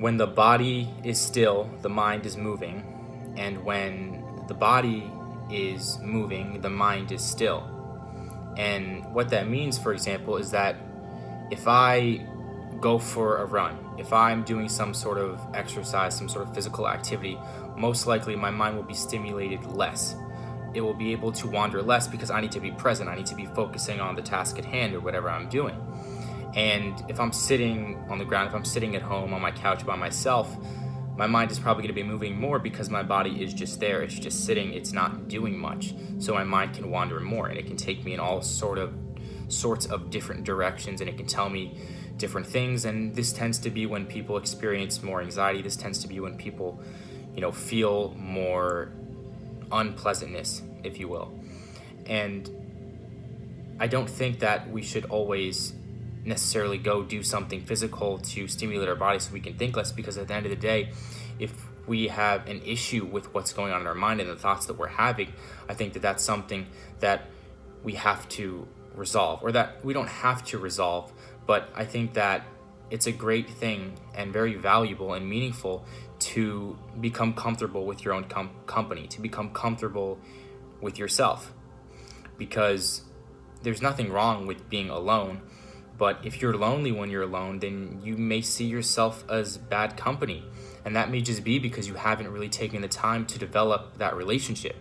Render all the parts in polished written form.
When the body is still, the mind is moving, and when the body is moving, the mind is still. And what that means, for example, is that if I go for a run, if I'm doing some sort of exercise, some sort of physical activity, most likely my mind will be stimulated less. It will be able to wander less because I need to be present. I need to be focusing on the task at hand or whatever I'm doing. And if I'm sitting on the ground, if I'm sitting at home on my couch by myself, my mind is probably going to be moving more because my body is just there. It's just sitting. It's not doing much. So my mind can wander more, and it can take me in all sorts of different directions, and it can tell me different things. And this tends to be when people experience more anxiety. This tends to be when people, feel more unpleasantness, if you will. And I don't think that we should always necessarily go do something physical to stimulate our body so we can think less, because at the end of the day, if we have an issue with what's going on in our mind and the thoughts that we're having, I think that that's something that we have to resolve, or that we don't have to resolve, but I think that it's a great thing and very valuable and meaningful to become comfortable with your own company, to become comfortable with yourself, because there's nothing wrong with being alone. But if you're lonely when you're alone, then you may see yourself as bad company. And that may just be because you haven't really taken the time to develop that relationship,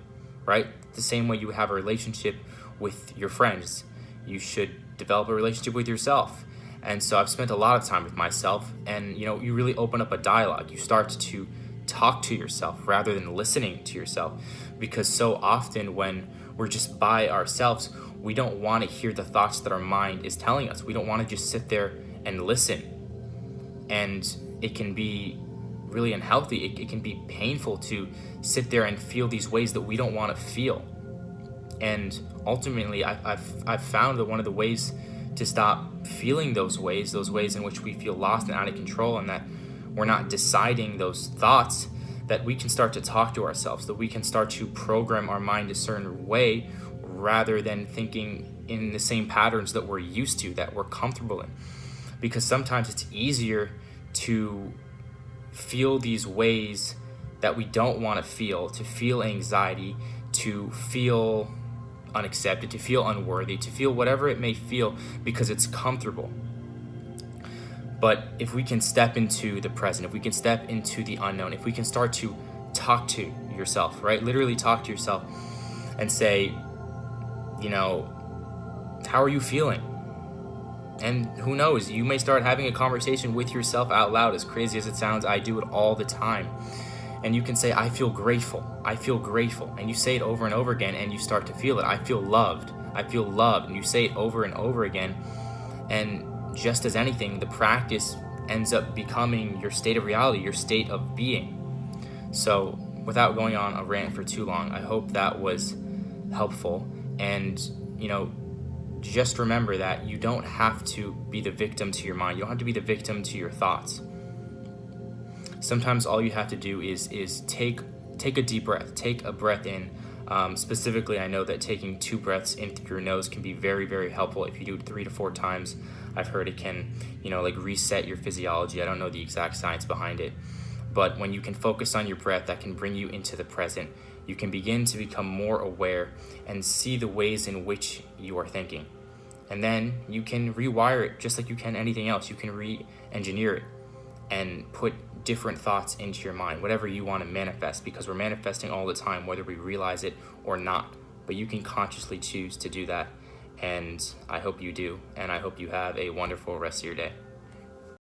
right? The same way you have a relationship with your friends, you should develop a relationship with yourself. And so I've spent a lot of time with myself, and you really open up a dialogue. You start to talk to yourself rather than listening to yourself, because so often when we're just by ourselves, we don't want to hear the thoughts that our mind is telling us. We don't want to just sit there and listen. And it can be really unhealthy. It can be painful to sit there and feel these ways that we don't want to feel. And ultimately, I've found that one of the ways to stop feeling those ways in which we feel lost and out of control, and that we're not deciding those thoughts, that we can start to talk to ourselves, that we can start to program our mind a certain way rather than thinking in the same patterns that we're used to, that we're comfortable in. Because sometimes it's easier to feel these ways that we don't want to feel anxiety, to feel unaccepted, to feel unworthy, to feel whatever it may feel, because it's comfortable. But if we can step into the present, if we can step into the unknown, if we can start to talk to yourself, right? Literally talk to yourself and say, how are you feeling? And who knows, you may start having a conversation with yourself out loud. As crazy as it sounds, I do it all the time. And you can say, I feel grateful. I feel grateful. And you say it over and over again, and you start to feel it. I feel loved. I feel loved. And you say it over and over again. And just as anything, the practice ends up becoming your state of reality, your state of being. So without going on a rant for too long, I hope that was helpful. And, just remember that you don't have to be the victim to your mind. You don't have to be the victim to your thoughts. Sometimes all you have to do is take a deep breath, take a breath in. Specifically, I know that taking 2 breaths in through your nose can be very, very helpful. If you do it 3 to 4 times, I've heard it can, reset your physiology. I don't know the exact science behind it. But when you can focus on your breath, that can bring you into the present. You can begin to become more aware and see the ways in which you are thinking. And then you can rewire it just like you can anything else. You can re-engineer it and put different thoughts into your mind, whatever you want to manifest, because we're manifesting all the time, whether we realize it or not. But you can consciously choose to do that. And I hope you do. And I hope you have a wonderful rest of your day.